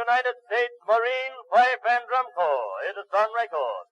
United States Marine Pipe and Drum Corps. It is on record.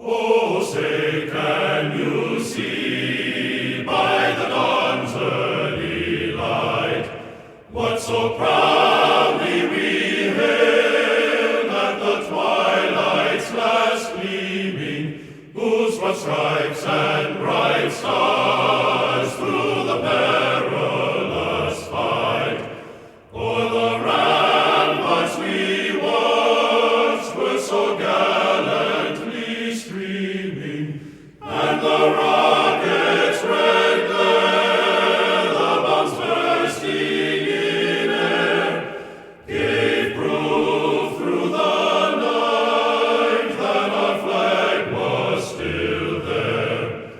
Oh, say, can you see by the dawn's early light what so proudly we hailed at the twilight's last gleaming, whose what stripes and bright stars through the perilous fight o'er the ramparts we watched were so gallantly streaming, and the rockets' red glare, the bombs bursting in air, gave proof through the night that our flag was still there.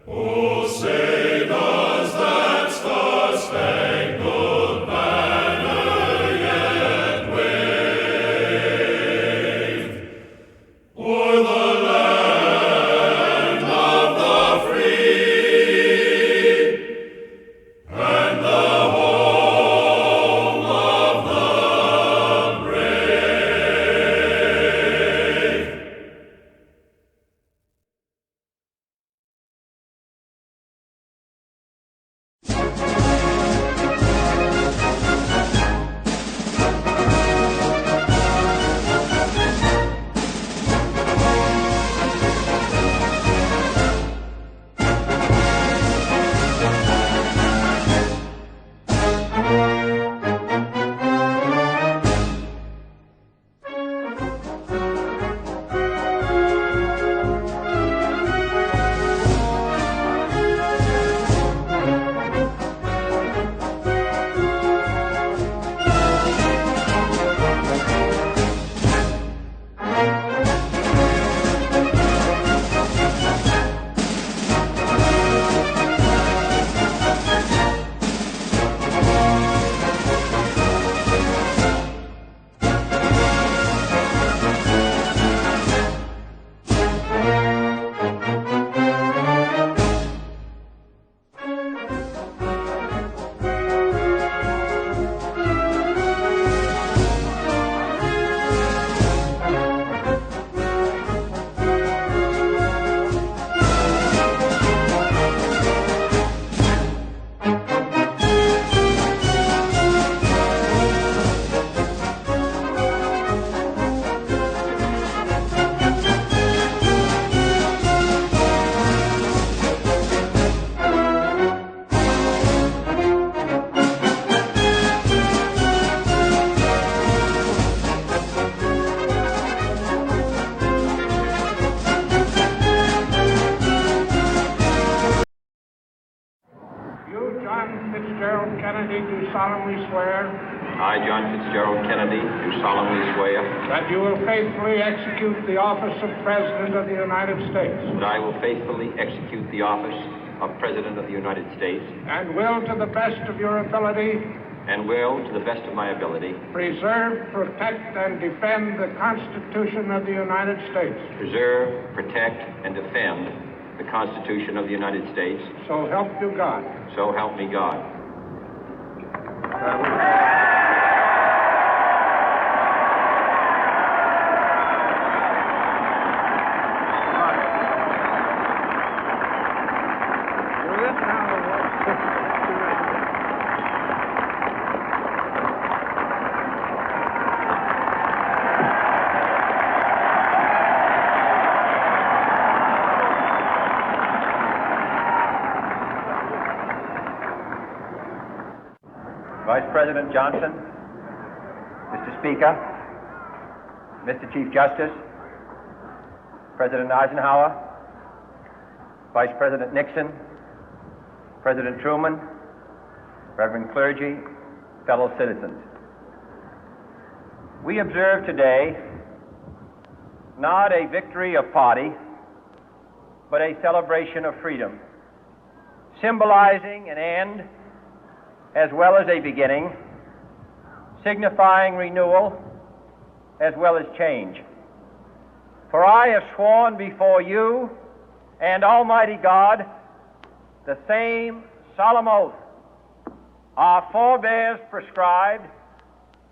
Oh, say does that star-spangled banner yet wave o'er the land of the free and the home of the brave? You, John Fitzgerald Kennedy, do solemnly swear I, John Fitzgerald Kennedy, do solemnly swear that you will faithfully execute the office of President of the United States that I will faithfully execute the office of President of the United States and will, to the best of your ability, and will, to the best of my ability, preserve, protect, and defend the Constitution of the United States. preserve, protect, and defend the Constitution of the United States. So help you God. So help me God. Vice President Johnson, Mr. Speaker, Mr. Chief Justice, President Eisenhower, Vice President Nixon, President Truman, Reverend clergy, fellow citizens. We observe today not a victory of party, but a celebration of freedom, symbolizing an end as well as a beginning, signifying renewal as well as change. For I have sworn before you and Almighty God the same solemn oath our forebears prescribed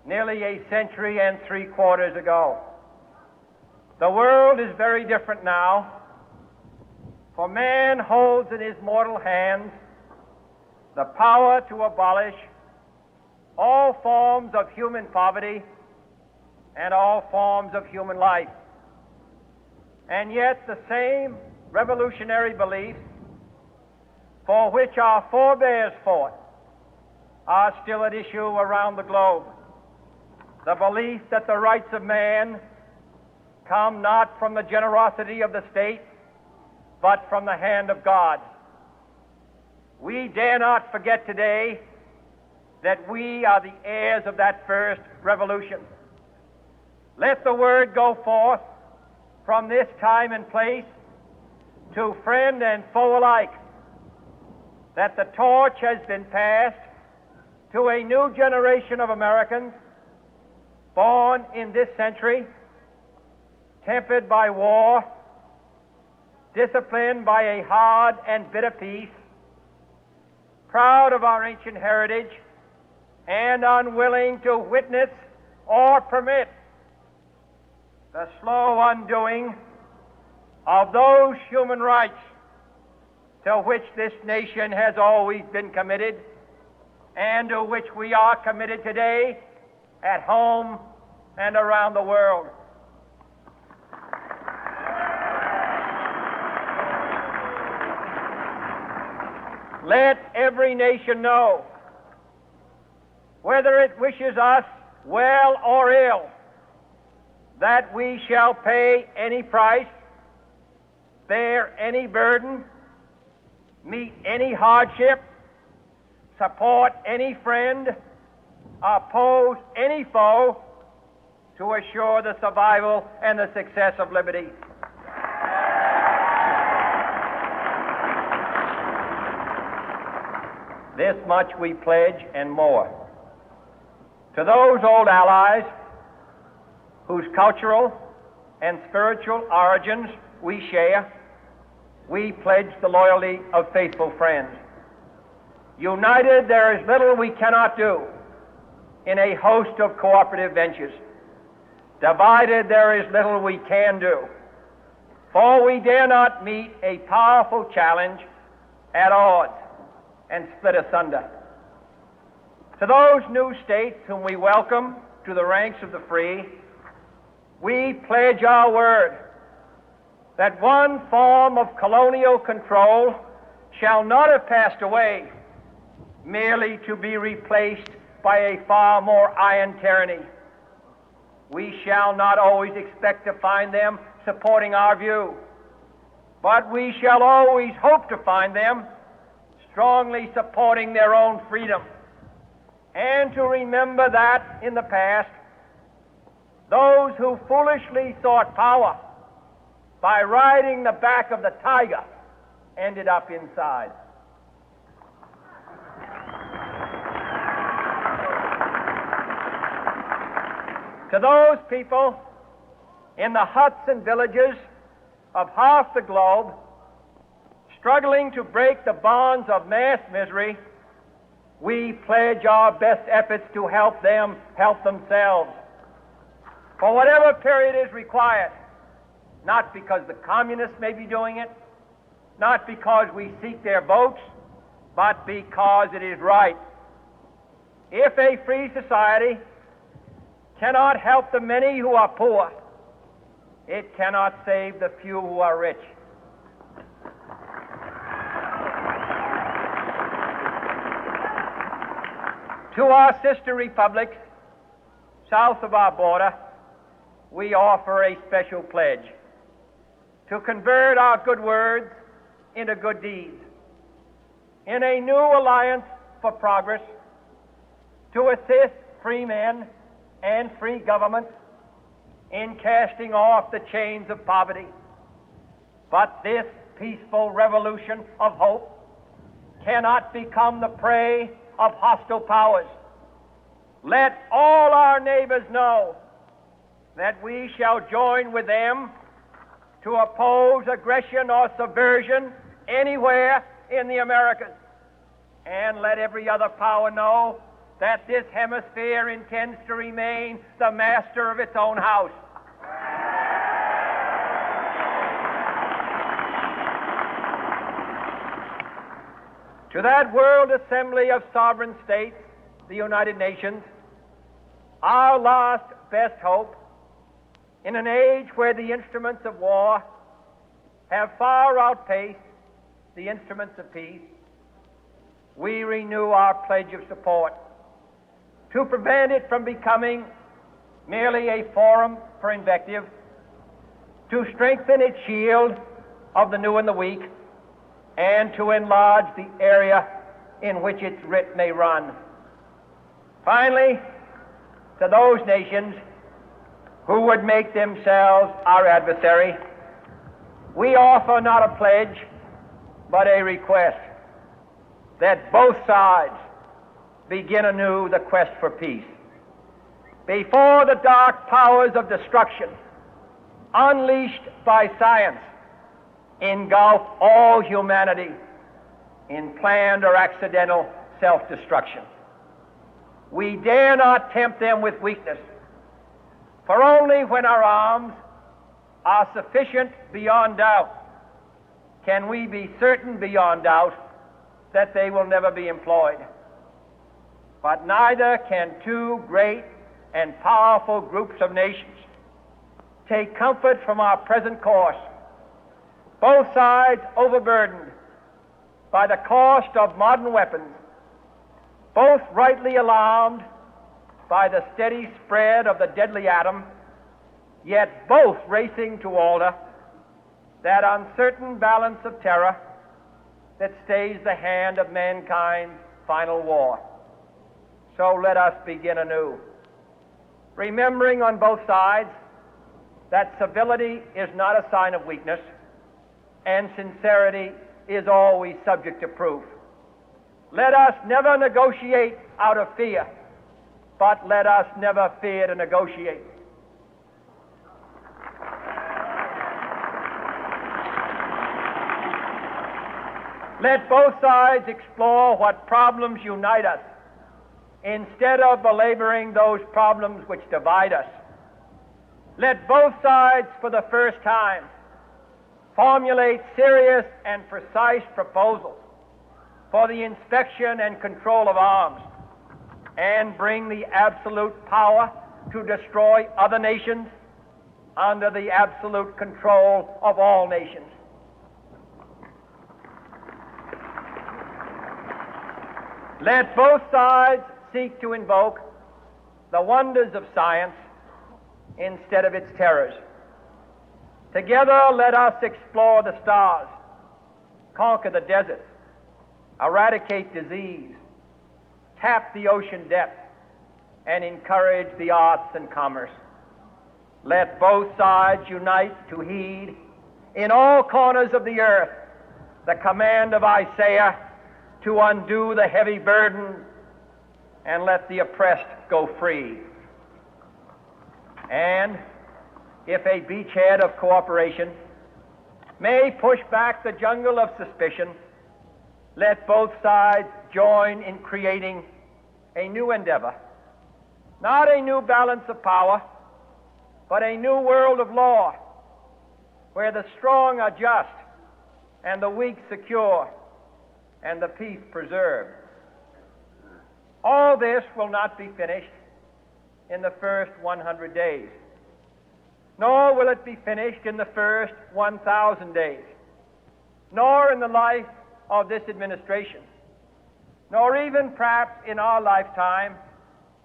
nearly a century and 3/4 ago. The world is very different now, for man holds in his mortal hands the power to abolish all forms of human poverty and all forms of human life. And yet the same revolutionary beliefs for which our forebears fought are still at issue around the globe. The belief that the rights of man come not from the generosity of the state, but from the hand of God. We dare not forget today that we are the heirs of that first revolution. Let the word go forth from this time and place to friend and foe alike that the torch has been passed to a new generation of Americans born in this century, tempered by war, disciplined by a hard and bitter peace, proud of our ancient heritage, and unwilling to witness or permit the slow undoing of those human rights to which this nation has always been committed and to which we are committed today at home and around the world. Let every nation know, whether it wishes us well or ill, that we shall pay any price, bear any burden, meet any hardship, support any friend, oppose any foe to assure the survival and the success of liberty. This much we pledge and more. To those old allies whose cultural and spiritual origins we share, we pledge the loyalty of faithful friends. United, there is little we cannot do in a host of cooperative ventures. Divided, there is little we can do, for we dare not meet a powerful challenge at odds and split asunder. To those new states whom we welcome to the ranks of the free, we pledge our word that one form of colonial control shall not have passed away, merely to be replaced by a far more iron tyranny. We shall not always expect to find them supporting our view, but we shall always hope to find them strongly supporting their own freedom, and to remember that in the past, those who foolishly sought power by riding the back of the tiger ended up inside. To those people in the huts and villages of half the globe struggling to break the bonds of mass misery, we pledge our best efforts to help them help themselves for whatever period is required, not because the communists may be doing it, not because we seek their votes, but because it is right. If a free society cannot help the many who are poor, it cannot save the few who are rich. To our sister republics south of our border, we offer a special pledge to convert our good words into good deeds, in a new alliance for progress, to assist free men and free governments in casting off the chains of poverty. But this peaceful revolution of hope cannot become the prey of hostile powers. Let all our neighbors know that we shall join with them to oppose aggression or subversion anywhere in the Americas. And let every other power know that this hemisphere intends to remain the master of its own house. To that world assembly of sovereign states, the United Nations, our last best hope, in an age where the instruments of war have far outpaced the instruments of peace, we renew our pledge of support to prevent it from becoming merely a forum for invective, to strengthen its shield of the new and the weak, and to enlarge the area in which its writ may run. Finally, to those nations who would make themselves our adversary, we offer not a pledge, but a request that both sides begin anew the quest for peace. Before the dark powers of destruction, unleashed by science, engulf all humanity in planned or accidental self-destruction, we dare not tempt them with weakness, for only when our arms are sufficient beyond doubt can we be certain beyond doubt that they will never be employed. But neither can two great and powerful groups of nations take comfort from our present course, both sides overburdened by the cost of modern weapons, both rightly alarmed by the steady spread of the deadly atom, yet both racing to alter that uncertain balance of terror that stays the hand of mankind's final war. So let us begin anew, remembering on both sides that civility is not a sign of weakness, and sincerity is always subject to proof. Let us never negotiate out of fear, but let us never fear to negotiate. Let both sides explore what problems unite us, instead of belaboring those problems which divide us. Let both sides, for the first time, formulate serious and precise proposals for the inspection and control of arms, and bring the absolute power to destroy other nations under the absolute control of all nations. Let both sides seek to invoke the wonders of science instead of its terrors. Together, let us explore the stars, conquer the deserts, eradicate disease, tap the ocean depths, and encourage the arts and commerce. Let both sides unite to heed in all corners of the earth the command of Isaiah to undo the heavy burden and let the oppressed go free. And if a beachhead of cooperation may push back the jungle of suspicion, let both sides join in creating a new endeavor, not a new balance of power, but a new world of law, where the strong are just and the weak secure and the peace preserved. All this will not be finished in the first 100 days, nor will it be finished in the first 1,000 days, nor in the life of this administration, nor even perhaps in our lifetime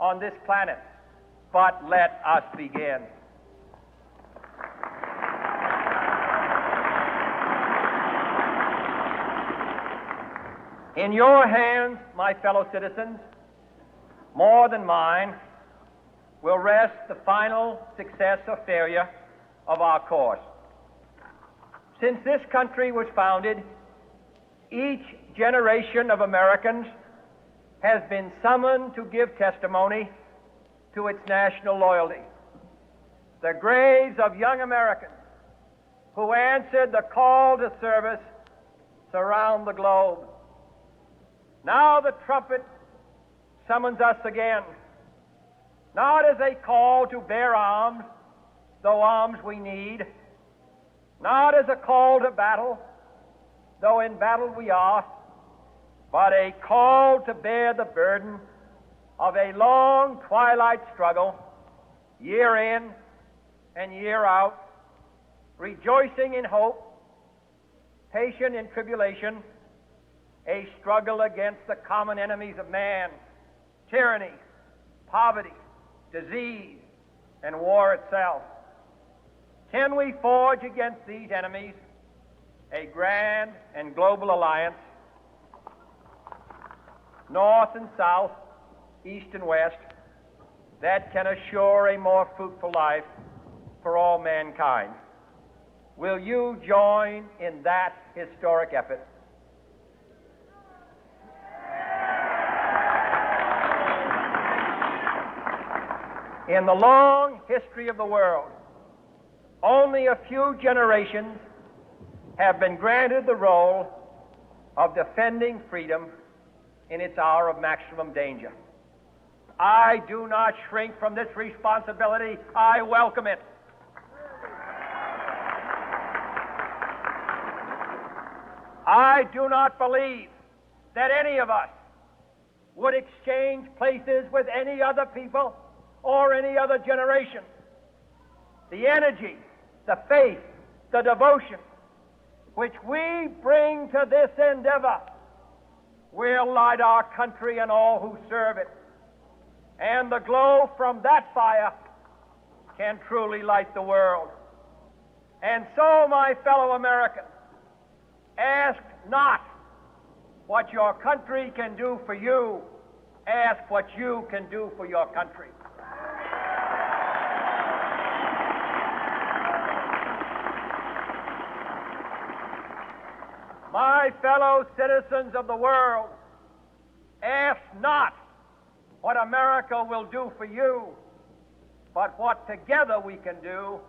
on this planet. But let us begin. In your hands, my fellow citizens, more than mine, will rest the final success or failure of our course. Since this country was founded, each generation of Americans has been summoned to give testimony to its national loyalty. The graves of young Americans who answered the call to service surround the globe. Now the trumpet summons us again, not as a call to bear arms, though arms we need, not as a call to battle, though in battle we are, but a call to bear the burden of a long twilight struggle, year in and year out, rejoicing in hope, patient in tribulation, a struggle against the common enemies of man, tyranny, poverty, disease, and war itself. Can we forge against these enemies a grand and global alliance, north and south, east and west, that can assure a more fruitful life for all mankind? Will you join in that historic effort? In the long history of the world, only a few generations have been granted the role of defending freedom in its hour of maximum danger. I do not shrink from this responsibility. I welcome it. I do not believe that any of us would exchange places with any other people or any other generation. The energy, the faith, the devotion which we bring to this endeavor will light our country and all who serve it. And the glow from that fire can truly light the world. And so, my fellow Americans, ask not what your country can do for you. Ask what you can do for your country. My fellow citizens of the world, ask not what America will do for you, but what together we can do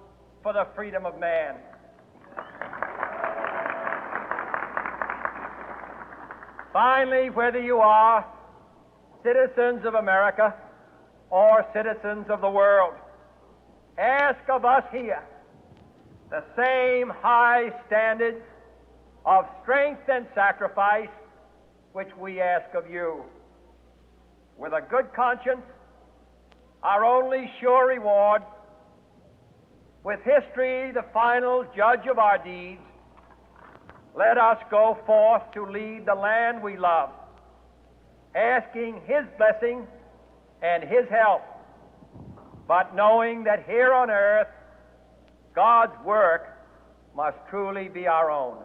for the freedom of man. Finally, whether you are citizens of America or citizens of the world, ask of us here the same high standards of strength and sacrifice which we ask of you. With a good conscience, our only sure reward, with history the final judge of our deeds, let us go forth to lead the land we love, asking His blessing and His help, but knowing that here on earth God's work must truly be our own.